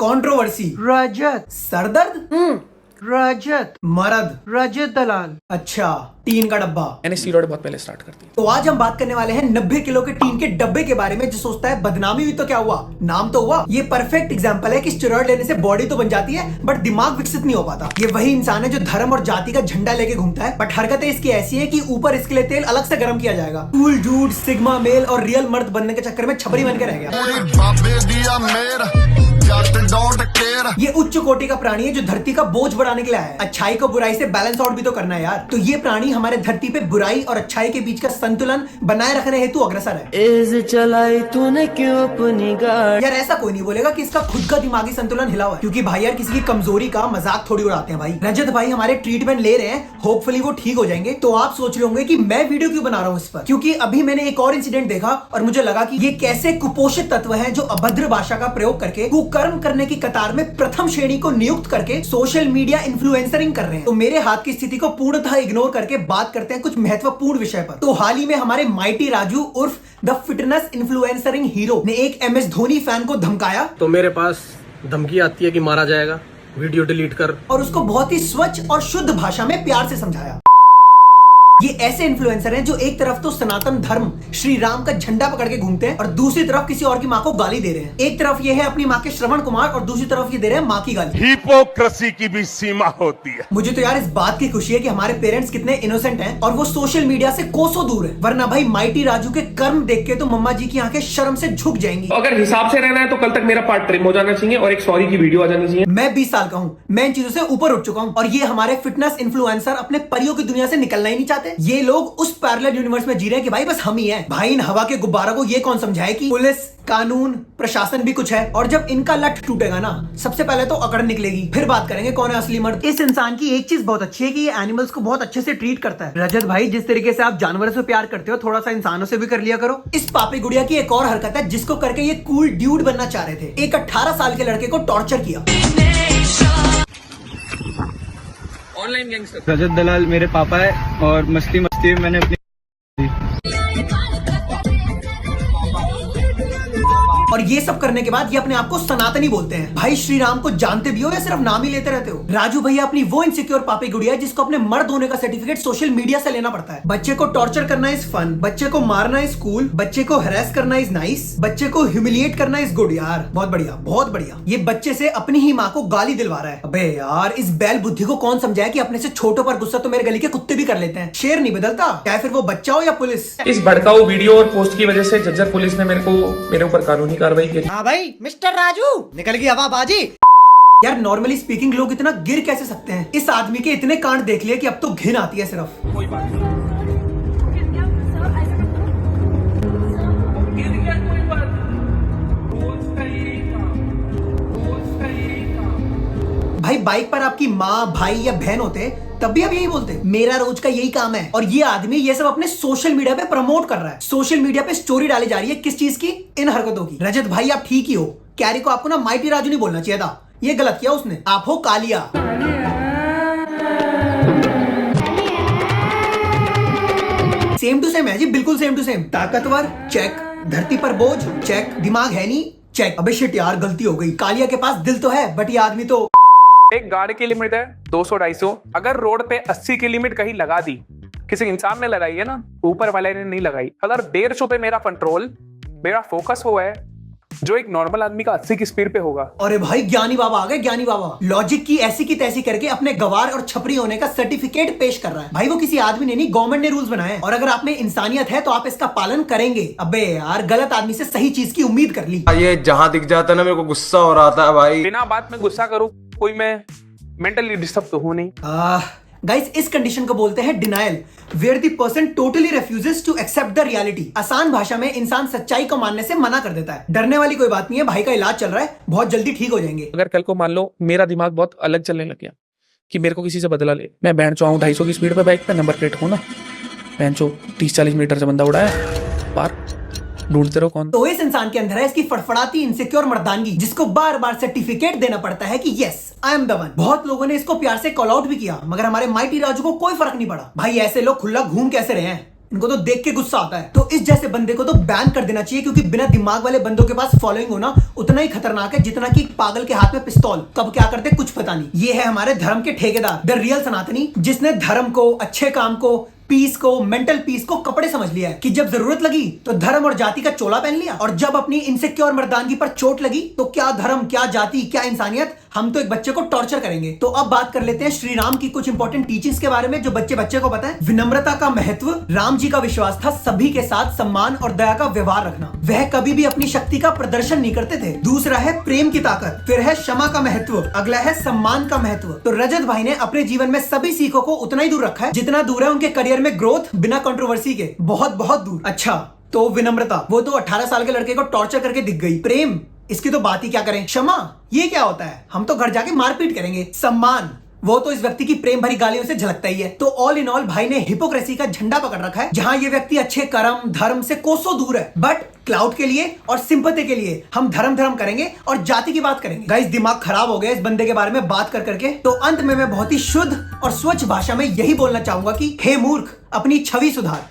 Controversy, रजत, सरदर्द, रजत, मर्द, रजत दलाल। अच्छा टीन का डब्बा। मैंने स्टीरॉयड बहुत पहले स्टार्ट कर दी। तो आज हम बात करने वाले हैं 90 किलो के टीन के डब्बे के बारे में। जो सोचता है बदनामी हुई तो क्या हुआ, नाम तो हुआ। ये परफेक्ट एग्जांपल है कि स्टेरॉइड लेने से बॉडी तो बन जाती है बट दिमाग विकसित नहीं हो पाता। ये वही इंसान है जो धर्म और जाति का झंडा लेके घूमता है बट हरकतें इसकी ऐसी है कि ऊपर इसके लिए तेल अलग से गर्म किया जाएगा। कूल जूड, सिग्मा मेल और रियल मर्द बनने के चक्कर में छपरी बन के रह गया। ये उच्च कोटि का प्राणी है जो धरती का बोझ बढ़ाने के लिए आया है। अच्छाई को बुराई से बैलेंस आउट भी तो करना है यार। तो ये प्राणी हमारे धरती पे बुराई और अच्छाई के बीच का संतुलन बनाए रखने हेतु अग्रसर है। एज चलाई तूने क्यों अपनी गाड़ी। यार ऐसा कोई नहीं बोलेगा कि इसका खुद का दिमागी संतुलन हिला हुआ है, क्योंकि भाई यार किसी की कमजोरी का मजाक थोड़ी उड़ाते हैं भाई। रजत भाई हमारे ट्रीटमेंट ले रहे हैं, होपफुली वो ठीक हो जाएंगे। तो आप सोच रहे होंगे कि मैं वीडियो क्यों बना रहा हूँ इस पर, क्योंकि अभी मैंने एक और इंसिडेंट देखा और मुझे लगा कि ये कैसे कुपोषित तत्व है जो अभद्र भाषा का प्रयोग करके कुकर्म करने की कतार में प्रथम श्रेणी को नियुक्त करके सोशल मीडिया इन्फ्लुएंसरिंग कर रहे हैं। तो मेरे हाथ की स्थिति को पूर्णतः इग्नोर करके बात करते हैं कुछ महत्वपूर्ण विषय पर। तो हाल ही में हमारे माइटी राजू उर्फ द फिटनेस इन्फ्लुएंसरिंग हीरो ने एक MS धोनी फैन को धमकाया। तो मेरे पास धमकी आती है कि मारा जाएगा, वीडियो डिलीट कर। और उसको बहुत ही स्वच्छ और शुद्ध भाषा में प्यार से समझाया। ये ऐसे इन्फ्लुएंसर हैं जो एक तरफ तो सनातन धर्म श्री राम का झंडा पकड़ के घूमते हैं और दूसरी तरफ किसी और की माँ को गाली दे रहे हैं। एक तरफ ये है अपनी माँ के श्रवण कुमार और दूसरी तरफ ये दे रहे हैं माँ की गाली। हिपोक्रेसी की भी सीमा होती है। मुझे तो यार इस बात की खुशी है कि हमारे पेरेंट्स कितने इनोसेंट हैं और वो सोशल मीडिया से कोसों दूर है, वरना भाई माइटी राजू के कर्म देख के तो मम्मा जी की आंखें शर्म से झुक जाएंगी। अगर हिसाब से रहना है तो कल तक मेरा पार्ट ट्रिम हो जाना चाहिए और एक सॉरी की वीडियो आ जानी चाहिए। मैं 20 साल का हूँ, मैं इन चीजों से ऊपर उठ चुका हूँ और ये हमारे फिटनेस इन्फ्लुएंसर अपने परियों की दुनिया से निकलना ही नहीं चाहते। ये लोग उस पैरेलल यूनिवर्स में जी रहे हैं कि भाई बस हम ही हैं। भाई इन हवा के गुब्बारों को ये कौन समझाए कि पुलिस, कानून, प्रशासन भी कुछ है। और जब इनका लठ टूटेगा ना, सबसे पहले तो अकड़ निकलेगी, फिर बात करेंगे कौन है असली मर्द। इस इंसान की एक चीज बहुत अच्छी है कि ये एनिमल्स को बहुत अच्छे से ट्रीट करता है। रजत भाई जिस तरीके से आप जानवरों से प्यार करते हो, थोड़ा सा इंसानों से भी कर लिया करो। इस पापी गुड़िया की एक और हरकत है जिसको करके ये कूल ड्यूड बनना चाह रहे थे। एक 18 साल के लड़के को टॉर्चर किया। ऑनलाइन गैंगस्टर रजत दलाल मेरे पापा है और मस्ती में मैंने अपनी और ये सब करने के बाद ये अपने आप को सनातनी बोलते हैं। भाई श्री राम को जानते भी हो या सिर्फ नाम ही लेते रहते हो? राजू भैया अपनी वो इनसिक्योर पापी गुड़िया है जिसको अपने मर्द होने का सर्टिफिकेट सोशल मीडिया से लेना पड़ता है। बच्चे को टॉर्चर करना इज फन, बच्चे को मारना इज कूल, बच्चे को हैरेस करना इज नाइस, बच्चे को ह्यूमिलिएट करना इज गुड। यार बहुत बढ़िया, बहुत बढ़िया। ये बच्चे से अपनी ही माँ को गाली दिलवा रहा है। अबे यार इस बैल बुद्धि को कौन समझाए कि अपने से छोटों पर गुस्सा तो मेरे गली के कुत्ते भी कर लेते हैं। शेर नहीं बदलता, चाहे फिर वो बच्चा हो या पुलिस। इस भड़काऊ वीडियो और पोस्ट की वजह से झज्जर पुलिस ने मेरे ऊपर कानूनी कार्रवाई की। हाँ भाई मिस्टर राजू निकल गई हवाबाजी। यार नॉर्मली स्पीकिंग लोग इतना गिर कैसे सकते हैं? इस आदमी के इतने कांड देख लिए कि अब तो घिन आती है सिर्फ। कोई बात नहीं। भाई बाइक पर आपकी माँ, भाई या बहन होते तब भी आप यही बोलते मेरा रोज का यही काम है। और ये आदमी ये सब अपने सोशल मीडिया पे प्रमोट कर रहा है। सोशल मीडिया पे स्टोरी डाली जा रही है किस चीज की? इन हरकतों की। रजत भाई आप ठीक ही हो, कैरी को आपको ना माइटी राजू नहीं बोलना चाहिए था, ये गलत किया उसने। आप हो कालिया। सेम टू सेम है जी, बिल्कुल सेम टू सेम। ताकतवर चेक, धरती पर बोझ चेक, दिमाग है नहीं चेक। अबे शिट यार गलती हो गई। कालिया के पास दिल तो है बट ये आदमी तो। एक गाड़ी की लिमिट है 200-250। अगर रोड पे 80 की लिमिट कहीं लगा दी, किसी इंसान ने लगाई है ना, ऊपर वाले ने नहीं लगाई। अगर 150 पे मेरा कंट्रोल, मेरा फोकस हुआ है जो एक नॉर्मल आदमी का 80 की स्पीड पे होगा। अरे भाई ज्ञानी बाबा आ गए, ज्ञानी बाबा। लॉजिक की ऐसी की तैसी करके अपने गवार और छपरी होने का सर्टिफिकेट पेश कर रहा है। भाई वो किसी आदमी ने नहीं, गवर्नमेंट ने रूल्स बनाए हैं और अगर आप में इंसानियत है तो आप इसका पालन करेंगे। अबे यार गलत आदमी से सही चीज की उम्मीद कर ली। ये जहां दिख जाता है ना, मेरे को गुस्सा हो रहा था भाई। बिना बात में गुस्सा करूं, कोई मैं मेंटली डिस्टर्ब तो हूं नहीं। गाइस इस कंडीशन को बोलते हैं denial, where the person totally refuses to accept the reality. आसान भाषा में इंसान सच्चाई को मानने से मना कर देता है। डरने वाली कोई बात नहीं है, भाई का इलाज चल रहा है, बहुत जल्दी ठीक हो जाएंगे। अगर कल को मान लो मेरा दिमाग बहुत अलग चलने लग गया कि मेरे को किसी से बदला ले, मैं बैंड चो आऊं 250 की स्पीड पे बाइक पे, नंबर प्लेट हो ना, बैंड चो 30-40 मीटर से बंदा उड़ाया पार, ढूंढते रहो कौन। तो इस इंसान के अंदर है इसकी फड़फड़ाती इनसिक्योर मर्दानगी, जिसको बार बार सर्टिफिकेट देना पड़ता है कि yes I am the one. बहुत लोगों ने इसको प्यार से कॉल आउट भी किया मगर हमारे माइटी राजू को कोई फर्क नहीं पड़ा। भाई ऐसे लोग खुला घूम कैसे रहे हैं? इनको तो देख के गुस्सा आता है। तो इस जैसे बंदे को तो बैन कर देना चाहिए, क्योंकि बिना दिमाग वाले बंदों के पास फॉलोइंग होना उतना ही खतरनाक है जितना कि पागल के हाथ में पिस्तौल। कब क्या करते कुछ पता नहीं। ये है हमारे धर्म के ठेकेदार, द रियल सनातनी, जिसने धर्म को, अच्छे काम को, पीस को, मेंटल पीस को कपड़े समझ लिया है कि जब जरूरत लगी तो धर्म और जाति का चोला पहन लिया, और जब अपनी इनसिक्योर मर्दानगी पर चोट लगी तो क्या धर्म, क्या जाति, क्या इंसानियत, हम तो एक बच्चे को टॉर्चर करेंगे। तो अब बात कर लेते हैं श्री राम की कुछ इंपॉर्टेंट टीचिंग्स के बारे में जो बच्चे को पता है। विनम्रता का महत्व। राम जी का विश्वास था सभी के साथ सम्मान और दया का व्यवहार रखना। वह कभी भी अपनी शक्ति का प्रदर्शन नहीं करते थे। दूसरा है प्रेम की ताकत। फिर है क्षमा का महत्व। अगला है सम्मान का महत्व। तो रजत भाई ने अपने जीवन में सभी सीखों को उतना ही दूर रखा है जितना दूर है उनके करियर में ग्रोथ, बिना कंट्रोवर्सी के, बहुत बहुत दूर। अच्छा, तो विनम्रता, वो तो 18 साल के लड़के को टॉर्चर करके दिख गई। प्रेम, इसकी तो बात ही क्या करें। क्षमा, ये क्या होता है, हम तो घर जाके मारपीट करेंगे। सम्मान, वो तो इस व्यक्ति की प्रेम भरी गालियों से झलकता ही है। तो ऑल इन ऑल भाई ने हिपोक्रेसी का झंडा पकड़ रखा है, जहां ये व्यक्ति अच्छे कर्म, धर्म से कोसों दूर है, बट क्लाउड के लिए और सिंपैथी के लिए हम धर्म करेंगे और जाति की बात करेंगे। गाइस, दिमाग खराब हो गया इस बंदे के बारे में बात कर करके। तो अंत में मैं बहुत ही शुद्ध और स्वच्छ भाषा में यही बोलना चाहूंगा कि हे मूर्ख, अपनी छवि सुधार।